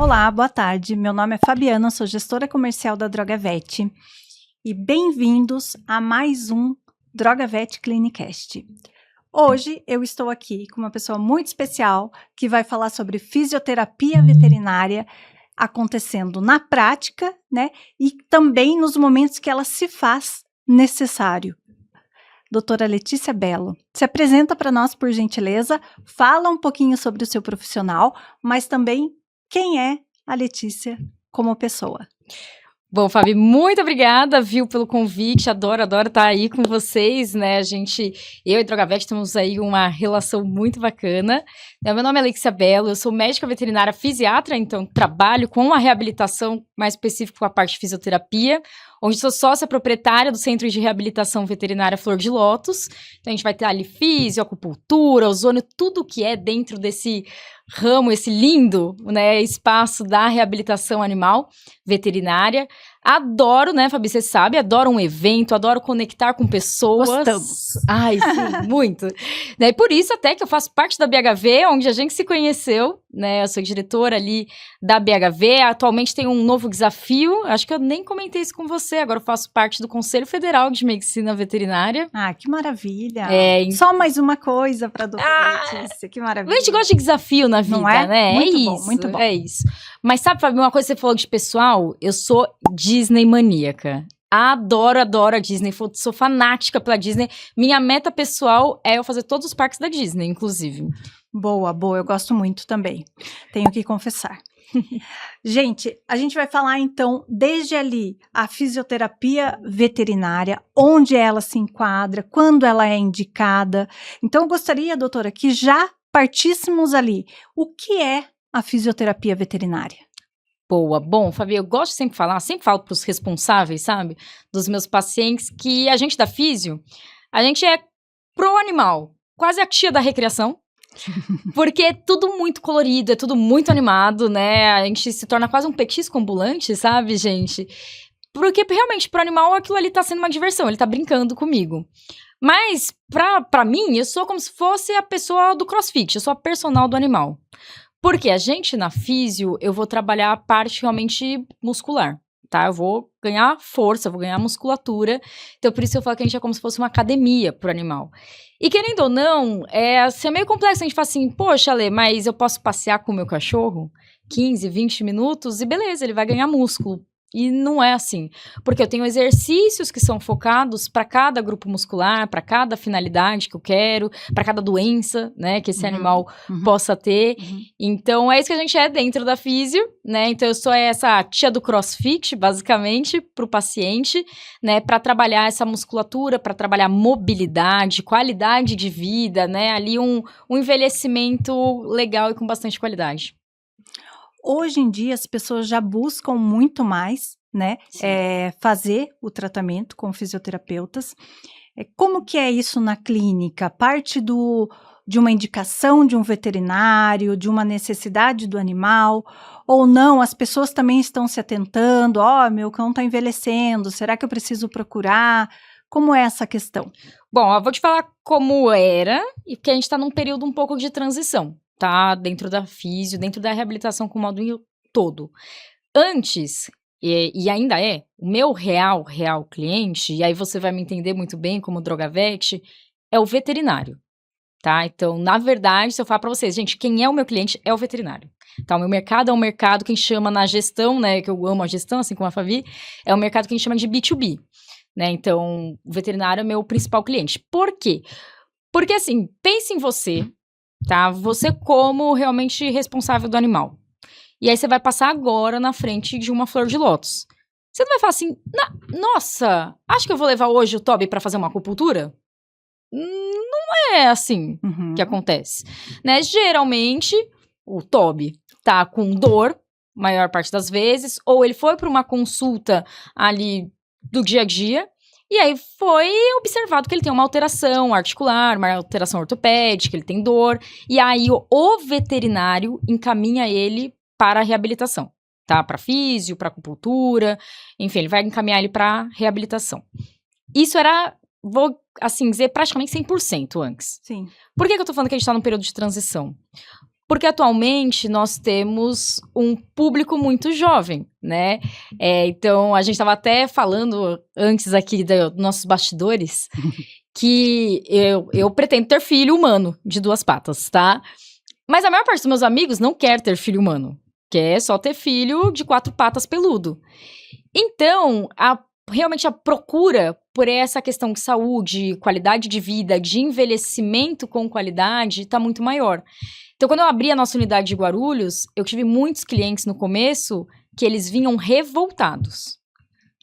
Olá, boa tarde. Meu nome é Fabiana, sou gestora comercial da Drogavet e bem-vindos a mais um Drogavet Clinicast. Hoje eu estou aqui com uma pessoa muito especial que vai falar sobre fisioterapia veterinária acontecendo na prática, né? E também nos momentos que ela se faz necessário. Doutora Letícia Bello, se apresenta para nós, por gentileza, fala um pouquinho sobre o seu profissional, mas também quem é a Letícia como pessoa. Bom, Fabi, muito obrigada, viu, pelo convite, adoro estar aí com vocês, né, eu e Drogavet temos aí uma relação muito bacana. Meu nome é Letícia Bello, eu sou médica veterinária fisiatra, então trabalho com a reabilitação, mais específico com a parte de fisioterapia, onde sou sócia proprietária do Centro de Reabilitação Veterinária Flor de Lótus. Então a gente vai ter ali fisio, acupuntura, ozônio, tudo que é dentro desse ramo, esse lindo, né, espaço da reabilitação animal veterinária. Adoro, né, Fabi, você sabe, adoro um evento, adoro conectar com pessoas. Gostamos. Ai, sim, muito. E por isso até que eu faço parte da BHV, onde a gente se conheceu, né, eu sou diretora ali da BHV, atualmente tem um novo desafio, acho que eu nem comentei isso com você, agora eu faço parte do Conselho Federal de Medicina Veterinária. Ah, que maravilha. Só mais uma coisa para a doutora Letícia, que maravilha. A gente gosta de desafio na vida, não é? né? Muito é bom, isso, muito bom. É isso. Mas sabe, Fabi, uma coisa que você falou de pessoal, eu sou Disney maníaca. Adoro a Disney, sou fanática pela Disney. Minha meta pessoal é eu fazer todos os parques da Disney, inclusive. Boa, eu gosto muito também, tenho que confessar. Gente, a gente vai falar então desde ali a fisioterapia veterinária, onde ela se enquadra, quando ela é indicada. Então eu gostaria, doutora, que já partíssemos ali. O que é a fisioterapia veterinária? Boa. Bom, Fabi, eu gosto de sempre falo para os responsáveis, sabe, dos meus pacientes, que a gente da físio, a gente é pro animal, quase a tia da recreação, porque é tudo muito colorido, é tudo muito animado, né, a gente se torna quase um petisco ambulante, sabe, gente? Porque realmente pro animal aquilo ali tá sendo uma diversão, ele tá brincando comigo. Mas pra mim, eu sou como se fosse a pessoa do CrossFit, eu sou a personal do animal. Porque a gente, na físio, eu vou trabalhar a parte realmente muscular, tá? Eu vou ganhar força, eu vou ganhar musculatura. Então, por isso eu falo que a gente é como se fosse uma academia pro animal. E querendo ou não, assim, é meio complexo. A gente fala assim, poxa, Ale, mas eu posso passear com o meu cachorro 15, 20 minutos e beleza, ele vai ganhar músculo. E não é assim, porque eu tenho exercícios que são focados para cada grupo muscular, para cada finalidade que eu quero, para cada doença, né, que esse animal possa ter. Então, é isso que a gente é dentro da físio, né, então eu sou essa tia do CrossFit, basicamente, para o paciente, né, para trabalhar essa musculatura, para trabalhar mobilidade, qualidade de vida, né, ali um envelhecimento legal e com bastante qualidade. Hoje em dia, as pessoas já buscam muito mais, né, fazer o tratamento com fisioterapeutas. Como que é isso na clínica? Parte de uma indicação de um veterinário, de uma necessidade do animal, ou não? As pessoas também estão se atentando, meu cão está envelhecendo, será que eu preciso procurar? Como é essa questão? Bom, eu vou te falar como era, e porque a gente está num período um pouco de transição, tá? Dentro da físio, dentro da reabilitação com o modo todo. Antes, e ainda o meu real cliente, e aí você vai me entender muito bem como Drogavet, é o veterinário, tá? Então, na verdade, se eu falar para vocês, gente, quem é o meu cliente é o veterinário. Tá, o meu mercado é um mercado que a gente chama na gestão, né, que eu amo a gestão, assim como a Fabi, é um mercado que a gente chama de B2B, né? Então, o veterinário é meu principal cliente. Por quê? Porque, assim, pense em você, tá? Você como realmente responsável do animal. E aí você vai passar agora na frente de uma flor de lótus. Você não vai falar assim, nossa, acho que eu vou levar hoje o Toby para fazer uma acupuntura? Não é assim que acontece, né? Geralmente, o Toby tá com dor, maior parte das vezes, ou ele foi para uma consulta ali do dia a dia, e aí foi observado que ele tem uma alteração articular, uma alteração ortopédica, ele tem dor, e aí o veterinário encaminha ele para a reabilitação, tá? Para físio, para acupuntura, enfim, ele vai encaminhar ele para reabilitação. Isso era, vou assim dizer, praticamente 100% antes. Sim. Por que eu tô falando que a gente tá num período de transição? Porque atualmente nós temos um público muito jovem, né? Então, a gente estava até falando antes aqui dos nossos bastidores que eu pretendo ter filho humano de 2 patas, tá? Mas a maior parte dos meus amigos não quer ter filho humano. Quer só ter filho de 4 patas peludo. Então, realmente a procura por essa questão de saúde, qualidade de vida, de envelhecimento com qualidade, está muito maior. Então, quando eu abri a nossa unidade de Guarulhos, eu tive muitos clientes no começo que eles vinham revoltados.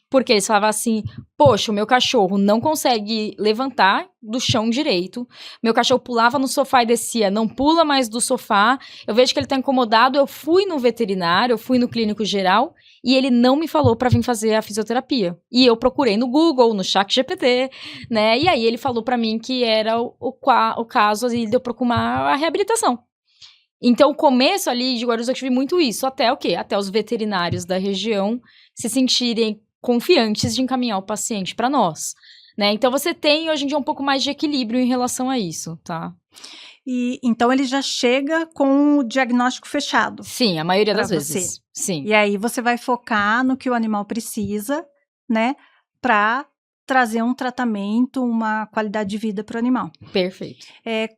Porque eles falavam assim, poxa, o meu cachorro não consegue levantar do chão direito, meu cachorro pulava no sofá e descia, não pula mais do sofá, eu vejo que ele tá incomodado, eu fui no veterinário, eu fui no clínico geral, e ele não me falou pra vir fazer a fisioterapia. E eu procurei no Google, no ChatGPT, né, e aí ele falou pra mim que era o caso ali de eu procurar a reabilitação. Então, o começo ali de Guarulhos eu tive muito isso, até o quê? Até os veterinários da região se sentirem confiantes de encaminhar o paciente para nós, né? Então, você tem, hoje em dia, um pouco mais de equilíbrio em relação a isso, tá? E então ele já chega com o diagnóstico fechado. Sim, a maioria pra das você. vezes. Sim. E aí você vai focar no que o animal precisa, né? Para trazer um tratamento, uma qualidade de vida para o animal. Perfeito.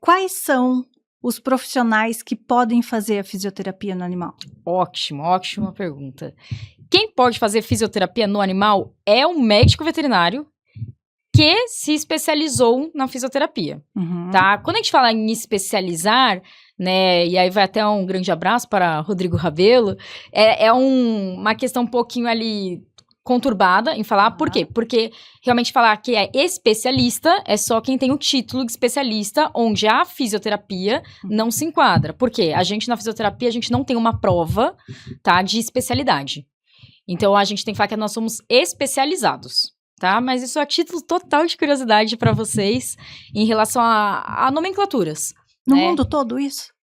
Quais são os profissionais que podem fazer a fisioterapia no animal? Ótima pergunta. Quem pode fazer fisioterapia no animal é um médico veterinário que se especializou na fisioterapia, tá? Quando a gente fala em especializar, né, e aí vai até um grande abraço para Rodrigo Rabelo, uma questão um pouquinho ali conturbada em falar, por quê? Porque realmente falar que é especialista é só quem tem o título de especialista, onde a fisioterapia não se enquadra. Por quê? A gente na fisioterapia, a gente não tem uma prova, tá, de especialidade. Então, a gente tem que falar que nós somos especializados, tá? Mas isso é a título total de curiosidade para vocês em relação a nomenclaturas. No né? mundo todo isso?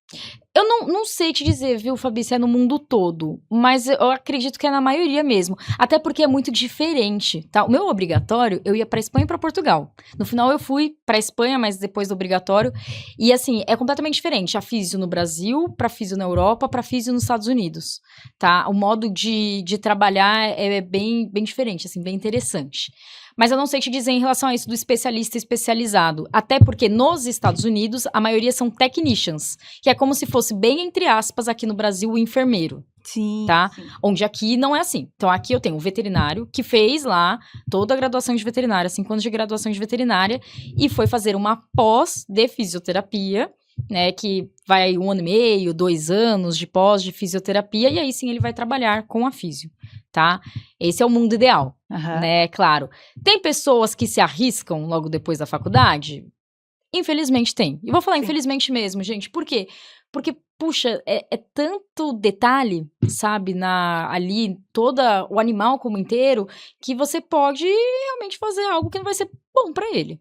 Eu não sei te dizer, viu, Fabi, se é no mundo todo, mas eu acredito que é na maioria mesmo. Até porque é muito diferente, tá? O meu obrigatório, eu ia pra Espanha e pra Portugal. No final eu fui pra Espanha, mas depois do obrigatório. E assim, é completamente diferente. A físio no Brasil, pra físio na Europa, pra físio nos Estados Unidos, tá? O modo de trabalhar é bem diferente, assim, bem interessante. Mas eu não sei te dizer em relação a isso do especialista especializado. Até porque nos Estados Unidos, a maioria são technicians, que é como se fosse, bem entre aspas, aqui no Brasil, o enfermeiro. Sim, tá? sim. Onde aqui não é assim. Então, aqui eu tenho um veterinário que fez lá toda a graduação de veterinária, 5 anos de graduação de veterinária, e foi fazer uma pós de fisioterapia, né? Que vai 1 ano e meio, 2 anos de pós de fisioterapia, e aí sim ele vai trabalhar com a físio, tá? Esse é o mundo ideal, né? Claro. Tem pessoas que se arriscam logo depois da faculdade? Infelizmente tem. E vou falar infelizmente mesmo, gente. Por quê? Porque, puxa, é tanto detalhe, sabe, ali, o animal como inteiro, que você pode realmente fazer algo que não vai ser bom pra ele,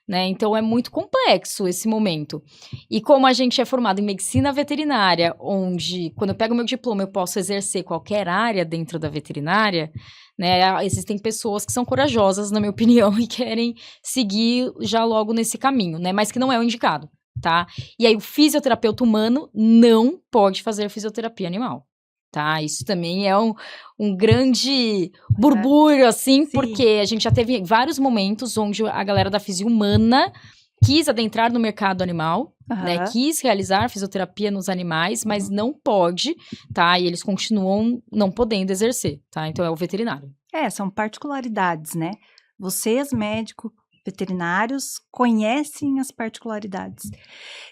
né? Então, é muito complexo esse momento. E como a gente é formado em medicina veterinária, onde, quando eu pego meu diploma, eu posso exercer qualquer área dentro da veterinária, né? Existem pessoas que são corajosas, na minha opinião, e querem seguir já logo nesse caminho, né? Mas que não é o indicado. Tá? E aí o fisioterapeuta humano não pode fazer fisioterapia animal, tá? Isso também é um grande burbúrio, assim, porque a gente já teve vários momentos onde a galera da fisio humana quis adentrar no mercado animal, né? Quis realizar fisioterapia nos animais, mas não pode, tá? E eles continuam não podendo exercer, tá? Então é o veterinário. São particularidades, né? Vocês, médico, veterinários, conhecem as particularidades.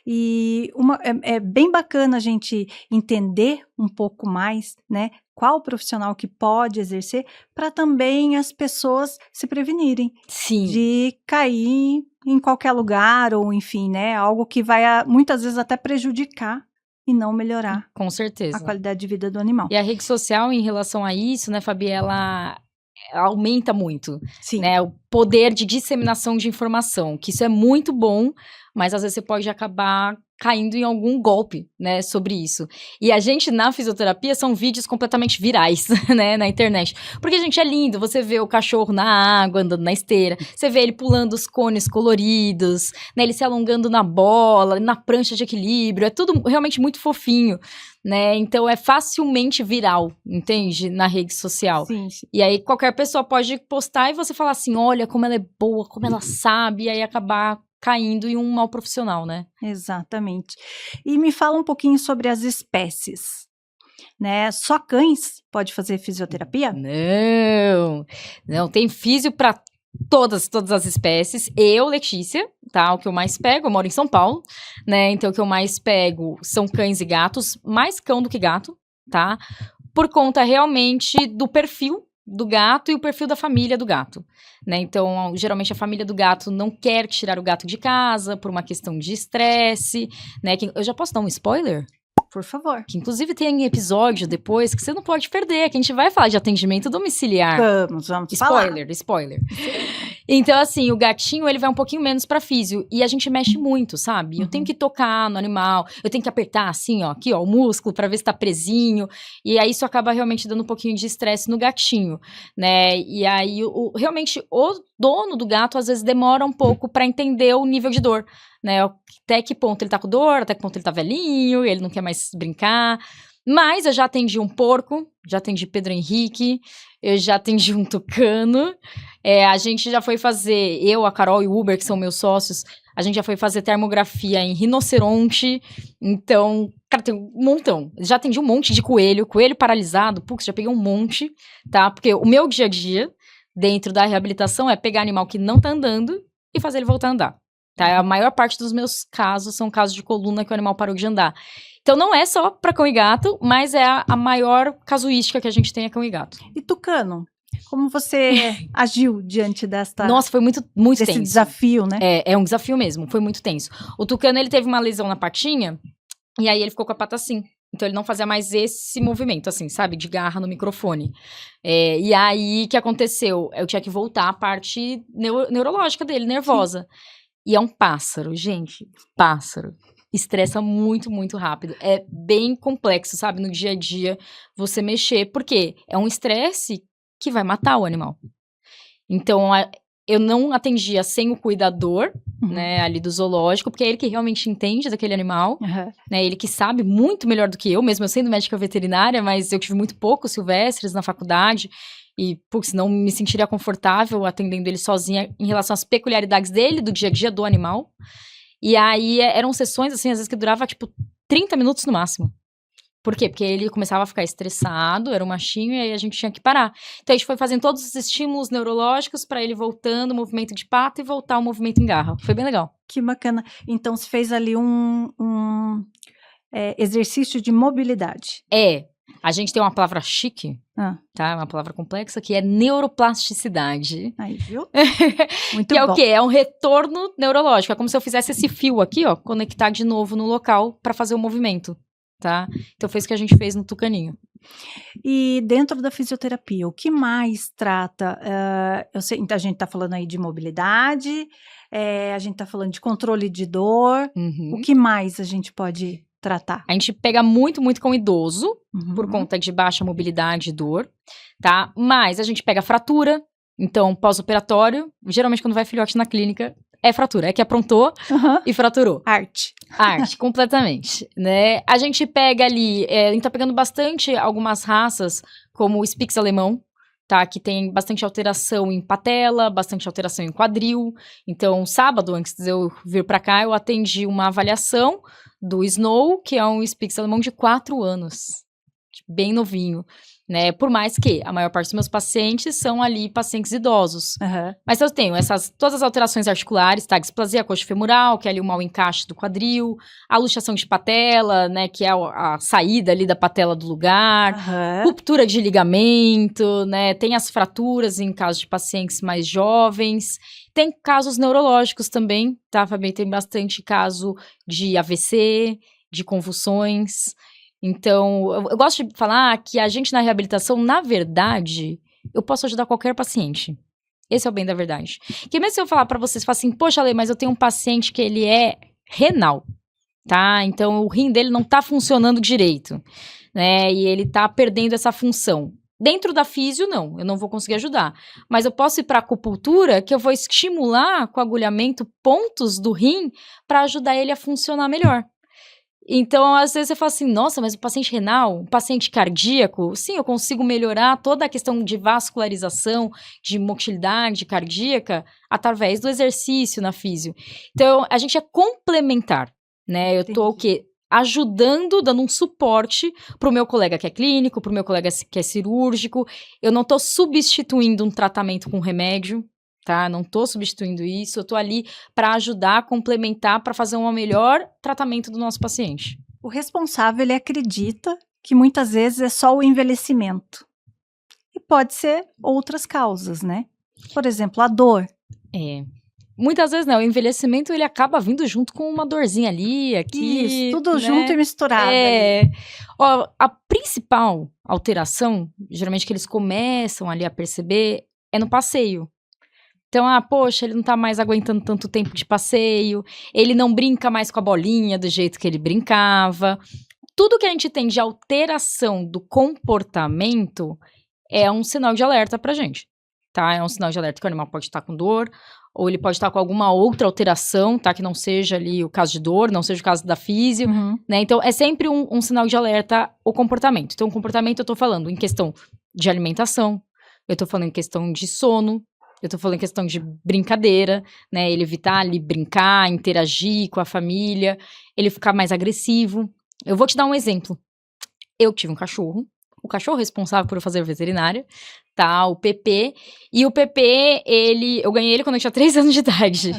E é bem bacana a gente entender um pouco mais, né, qual profissional que pode exercer, para também as pessoas se prevenirem de cair em qualquer lugar, ou enfim, né, algo que vai muitas vezes até prejudicar e não melhorar, com certeza, a qualidade de vida do animal. E a rede social, em relação a isso, né, Fabi, ela aumenta muito, né, o poder de disseminação de informação, que isso é muito bom, mas às vezes você pode acabar caindo em algum golpe, né, sobre isso. E a gente, na fisioterapia, são vídeos completamente virais, né, na internet. Porque, gente, é lindo, você vê o cachorro na água, andando na esteira, você vê ele pulando os cones coloridos, né, ele se alongando na bola, na prancha de equilíbrio, é tudo realmente muito fofinho, né, então é facilmente viral, entende, na rede social. Sim, sim. E aí qualquer pessoa pode postar e você falar assim, olha como ela é boa, como ela sabe, e aí acabar caindo em um mal profissional, né? Exatamente. E me fala um pouquinho sobre as espécies, né? Só cães pode fazer fisioterapia? Não, tem físio para todas as espécies. Eu, Letícia, tá? O que eu mais pego, eu moro em São Paulo, né? Então o que eu mais pego são cães e gatos, mais cão do que gato, tá? Por conta realmente do perfil do gato e o perfil da família do gato, né? Então, geralmente a família do gato não quer tirar o gato de casa por uma questão de estresse, né? Eu já posso dar um spoiler? Por favor. Que inclusive tem episódio depois que você não pode perder, que a gente vai falar de atendimento domiciliar. Vamos falar. Spoiler. Então, assim, o gatinho, ele vai um pouquinho menos pra físio. E a gente mexe muito, sabe? Eu tenho que tocar no animal, eu tenho que apertar, assim, ó, aqui, ó, o músculo pra ver se tá presinho. E aí, isso acaba realmente dando um pouquinho de estresse no gatinho, né? E aí, realmente, o dono do gato, às vezes, demora um pouco pra entender o nível de dor, né? Até que ponto ele tá com dor, até que ponto ele tá velhinho, ele não quer mais brincar. Mas eu já atendi um porco, já atendi Pedro Henrique, eu já atendi um tucano. A gente já foi fazer, eu, a Carol e o Uber, que são meus sócios, a gente já foi fazer termografia em rinoceronte. Então, cara, tem um montão. Já atendi um monte de coelho paralisado, putz, já peguei um monte, tá? Porque o meu dia a dia, dentro da reabilitação, é pegar animal que não tá andando e fazer ele voltar a andar. Tá? A maior parte dos meus casos são casos de coluna que o animal parou de andar. Então não é só para cão e gato, mas é a maior casuística que a gente tem é cão e gato. E tucano? Como você agiu diante desta... Nossa, foi muito desse tenso. Desafio, né? É um desafio mesmo, foi muito tenso. O tucano, ele teve uma lesão na patinha, e aí ele ficou com a pata assim. Então ele não fazia mais esse movimento, assim, sabe? De garra no microfone. E aí, o que aconteceu? Eu tinha que voltar a parte neurológica dele, nervosa. Sim. E é um pássaro, gente, pássaro. Estressa muito, muito rápido. É bem complexo, sabe? No dia a dia, você mexer. Por quê? É um estresse que vai matar o animal. Então, eu não atendia sem o cuidador, né, ali do zoológico, porque é ele que realmente entende daquele animal, né? Ele que sabe muito melhor do que eu, mesmo eu sendo médica veterinária, mas eu tive muito poucos silvestres na faculdade. E, putz, não me sentiria confortável atendendo ele sozinha em relação às peculiaridades dele, do dia a dia do animal. E aí, eram sessões, assim, às vezes que durava, tipo, 30 minutos no máximo. Por quê? Porque ele começava a ficar estressado, era um machinho, e aí a gente tinha que parar. Então, a gente foi fazendo todos os estímulos neurológicos para ele voltando, o movimento de pata e voltar o movimento em garra. Foi bem legal. Que bacana. Então, você fez ali um exercício de mobilidade. A gente tem uma palavra chique, tá? Uma palavra complexa, que é neuroplasticidade. Aí, viu? Muito que bom. É o quê? É um retorno neurológico. É como se eu fizesse esse fio aqui, ó, conectar de novo no local para fazer o movimento, tá? Então foi isso que a gente fez no tucaninho. E dentro da fisioterapia, o que mais trata? Eu sei, então a gente tá falando aí de mobilidade, a gente tá falando de controle de dor. O que mais a gente pode tratar? A gente pega muito, muito com idoso, por conta de baixa mobilidade e dor, tá? Mas a gente pega fratura, então pós-operatório, geralmente quando vai filhote na clínica, é fratura, é que aprontou e fraturou. Arte, completamente, né? A gente pega ali, a gente tá pegando bastante algumas raças, como o Spix alemão, tá? Que tem bastante alteração em patela, bastante alteração em quadril. Então, sábado, antes de eu vir pra cá, eu atendi uma avaliação do Snow, que é um Spix alemão de 4 anos, bem novinho, né? Por mais que a maior parte dos meus pacientes são ali pacientes idosos. Mas eu tenho todas as alterações articulares, tá? Displasia coxofemoral, que é ali o mau encaixe do quadril, a luxação de patela, né? Que é a saída ali da patela do lugar, ruptura de ligamento, né? Tem as fraturas em casos de pacientes mais jovens. Tem casos neurológicos também, tá, Fabi? Tem bastante caso de AVC, de convulsões. Então, eu gosto de falar que a gente na reabilitação, na verdade, eu posso ajudar qualquer paciente. Esse é o bem da verdade. Que mesmo se eu falar pra vocês, falar assim, poxa, Lê, mas eu tenho um paciente que ele é renal. tá? Então, o rim dele não tá funcionando direito, né? E ele tá perdendo essa função. Dentro da físio, não, eu não vou conseguir ajudar. Mas eu posso ir para acupuntura, que eu vou estimular com agulhamento pontos do rim para ajudar ele a funcionar melhor. Então, às vezes você fala assim, nossa, mas o paciente renal, o paciente cardíaco, sim, eu consigo melhorar toda a questão de vascularização, de motilidade cardíaca, através do exercício na físio. Então, a gente é complementar, né? Eu tô o quê? Ajudando, dando um suporte pro meu colega que é clínico, pro meu colega que é cirúrgico. Eu não tô substituindo um tratamento com remédio, tá? Não tô substituindo isso, eu tô ali para ajudar, complementar, para fazer um melhor tratamento do nosso paciente. O responsável, ele acredita que muitas vezes é só o envelhecimento. E pode ser outras causas, né? Por exemplo, a dor. Muitas vezes, né, o envelhecimento, ele acaba vindo junto com uma dorzinha ali, aqui, Isso, tudo né? junto e misturado. Ó, a principal alteração, geralmente que eles começam ali a perceber, é no passeio. Então, poxa, ele não tá mais aguentando tanto tempo de passeio, ele não brinca mais com a bolinha do jeito que ele brincava. Tudo que a gente tem de alteração do comportamento é um sinal de alerta pra gente, tá? É um sinal de alerta que o animal pode estar com dor, ou ele pode estar com alguma outra alteração, tá? Que não seja ali o caso de dor, não seja o caso da físio, né? Então, é sempre um sinal de alerta o comportamento. Então, o comportamento eu tô falando em questão de alimentação, eu tô falando em questão de sono, eu tô falando em questão de brincadeira, né? Ele evitar ali brincar, interagir com a família, ele ficar mais agressivo. Eu vou te dar um exemplo. Eu tive um cachorro, o cachorro responsável por eu fazer veterinária, tá? O PP. E o PP, eu ganhei ele quando eu tinha 3 anos de idade.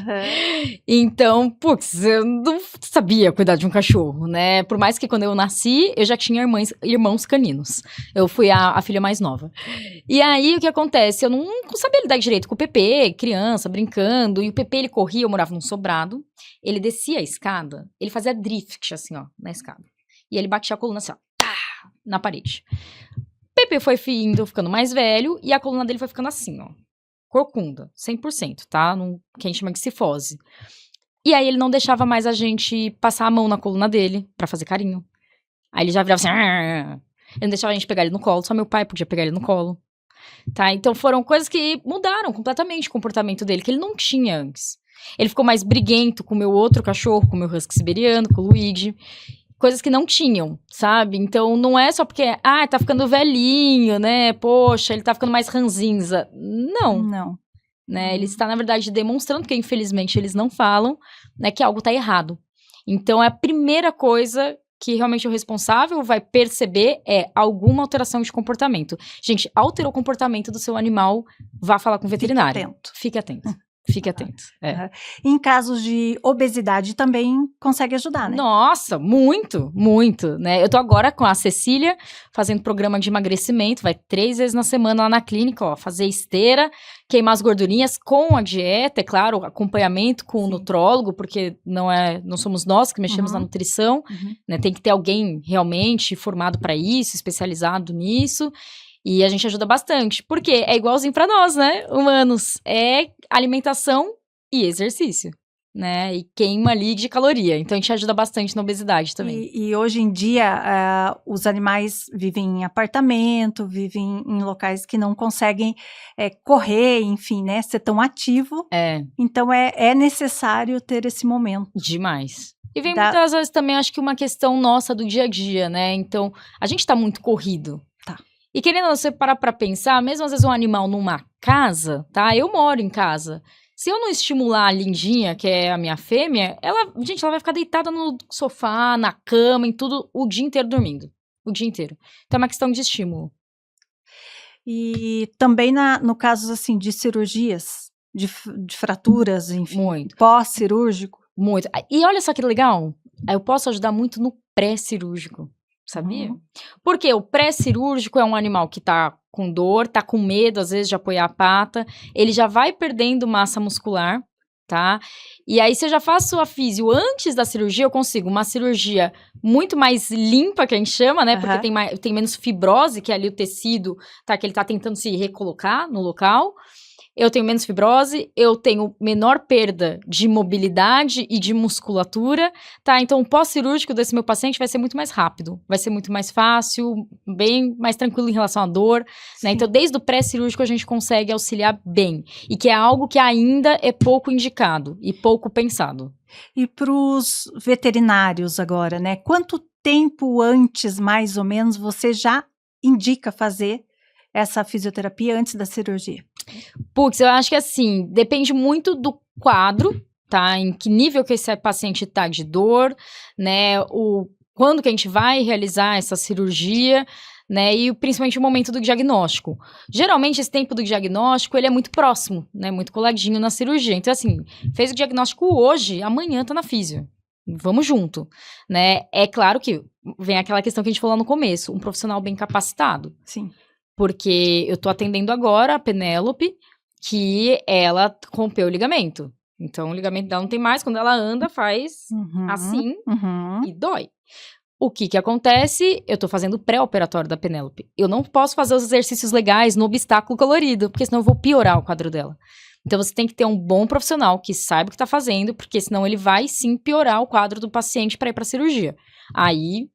Então, putz, eu não sabia cuidar de um cachorro, né? Por mais que quando eu nasci, eu já tinha irmãos caninos. Eu fui a filha mais nova. E aí, o que acontece? Eu não sabia lidar direito com o PP, criança, brincando. E o PP, ele corria, eu morava num sobrado. Ele descia a escada, ele fazia drift, assim, ó, na escada. E ele batia a coluna assim, ó, tá, na parede. Pepe foi ficando mais velho e a coluna dele foi ficando assim, ó. Corcunda, 100%, tá? Que a gente chama de cifose. E aí ele não deixava mais a gente passar a mão na coluna dele pra fazer carinho. Aí ele já virava assim... Ele não deixava a gente pegar ele no colo, só meu pai podia pegar ele no colo. Tá? Então foram coisas que mudaram completamente o comportamento dele, que ele não tinha antes. Ele ficou mais briguento com o meu outro cachorro, com o meu husky siberiano, com o Luigi. Coisas que não tinham, sabe? Então, não é só porque, tá ficando velhinho, né? Poxa, ele tá ficando mais ranzinza. Não. Não. Né? Ele está, na verdade, demonstrando, que infelizmente eles não falam, né? Que algo tá errado. Então, a primeira coisa que realmente o responsável vai perceber é alguma alteração de comportamento. Gente, alterou o comportamento do seu animal, vá falar com o veterinário. Fique atento. Fique atento. Em casos de obesidade também consegue ajudar, né? Nossa, muito, muito, né? Eu tô agora com a Cecília fazendo programa de emagrecimento, vai 3 vezes na semana lá na clínica, ó, fazer esteira, queimar as gordurinhas com a dieta, é claro, acompanhamento com o nutrólogo, porque não somos nós que mexemos na nutrição, né? Tem que ter alguém realmente formado para isso, especializado nisso. E a gente ajuda bastante, porque é igualzinho pra nós, né, humanos, é alimentação e exercício, né, e queima ali de caloria, então a gente ajuda bastante na obesidade também. E hoje em dia, os animais vivem em apartamento, vivem em locais que não conseguem correr, enfim, né, ser tão ativo, então é necessário ter esse momento. Demais. E vem muitas vezes também, acho que uma questão nossa do dia a dia, né, então a gente tá muito corrido. E querendo você parar pra pensar, mesmo às vezes um animal numa casa, tá? Eu moro em casa. Se eu não estimular a Lindinha, que é a minha fêmea, ela vai ficar deitada no sofá, na cama, em tudo, o dia inteiro dormindo. O dia inteiro. Então é uma questão de estímulo. E também no caso, assim, de cirurgias, de fraturas, enfim. Muito. Pós-cirúrgico. Muito. E olha só que legal, eu posso ajudar muito no pré-cirúrgico. Sabia? Porque o pré-cirúrgico é um animal que tá com dor, tá com medo, às vezes, de apoiar a pata, ele já vai perdendo massa muscular, tá? E aí, se eu já faço a físio antes da cirurgia, eu consigo uma cirurgia muito mais limpa, que a gente chama, né? Porque tem menos fibrose, que é ali o tecido, tá? Que ele tá tentando se recolocar no local. eu tenho menos fibrose, eu tenho menor perda de mobilidade e de musculatura, tá? Então, o pós-cirúrgico desse meu paciente vai ser muito mais rápido, vai ser muito mais fácil, bem mais tranquilo em relação à dor, né? Então, desde o pré-cirúrgico a gente consegue auxiliar bem, e que é algo que ainda é pouco indicado e pouco pensado. E para os veterinários agora, né? Quanto tempo antes, mais ou menos, você já indica fazer essa fisioterapia antes da cirurgia? Putz, eu acho que assim, depende muito do quadro, tá? Em que nível que esse paciente tá de dor, né? Quando que a gente vai realizar essa cirurgia, né? E principalmente o momento do diagnóstico. Geralmente, esse tempo do diagnóstico, ele é muito próximo, né? Muito coladinho na cirurgia. Então, assim, fez o diagnóstico hoje, amanhã tá na físio. Vamos junto, né? É claro que vem aquela questão que a gente falou no começo, um profissional bem capacitado. Sim. Porque eu tô atendendo agora a Penélope, que ela rompeu o ligamento. Então, o ligamento dela não tem mais. Quando ela anda, faz assim e dói. O que acontece? Eu tô fazendo o pré-operatório da Penélope. Eu não posso fazer os exercícios legais no obstáculo colorido, porque senão eu vou piorar o quadro dela. Então, você tem que ter um bom profissional que saiba o que tá fazendo, porque senão ele vai, sim, piorar o quadro do paciente para ir pra cirurgia.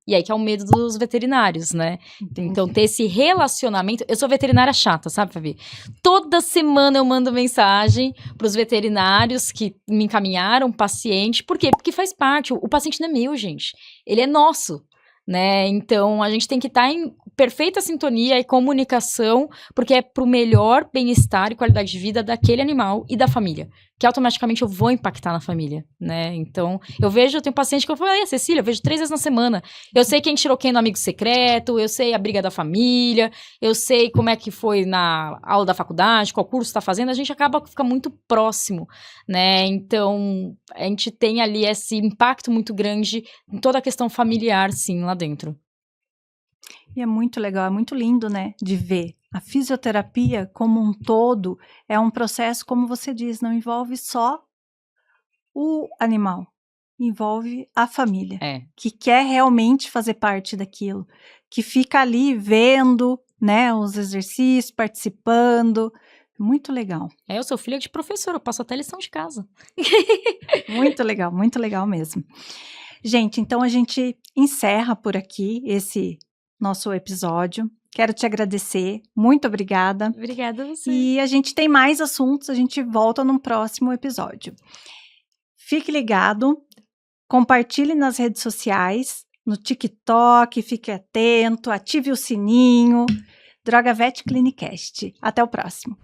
E aí que é o medo dos veterinários, né? Entendi. Então, ter esse relacionamento... Eu sou veterinária chata, sabe, Fabi? Toda semana eu mando mensagem pros veterinários que me encaminharam paciente. Por quê? Porque faz parte. O paciente não é meu, gente. Ele é nosso, né? Então, a gente tem que estar em perfeita sintonia e comunicação, porque é pro melhor bem-estar e qualidade de vida daquele animal e da família, que automaticamente eu vou impactar na família, né? Então, eu tenho paciente que eu falo, Cecília, eu vejo 3 vezes na semana. Eu sei quem tirou quem no amigo secreto, eu sei a briga da família, eu sei como é que foi na aula da faculdade, qual curso tá fazendo, a gente acaba fica muito próximo, né? Então, a gente tem ali esse impacto muito grande em toda a questão familiar, sim, lá dentro. E é muito legal, é muito lindo, né, de ver. A fisioterapia como um todo é um processo, como você diz, não envolve só o animal, envolve a família, que quer realmente fazer parte daquilo, que fica ali vendo, né, os exercícios, participando. Muito legal. Eu sou filha de professora, eu passo até lição de casa. Muito legal mesmo. Gente, então a gente encerra por aqui esse nosso episódio. Quero te agradecer, muito obrigada. Obrigada a você. E a gente tem mais assuntos, a gente volta num próximo episódio. Fique ligado, compartilhe nas redes sociais, no TikTok, fique atento, ative o sininho. Droga Vet Clinicast. Até o próximo.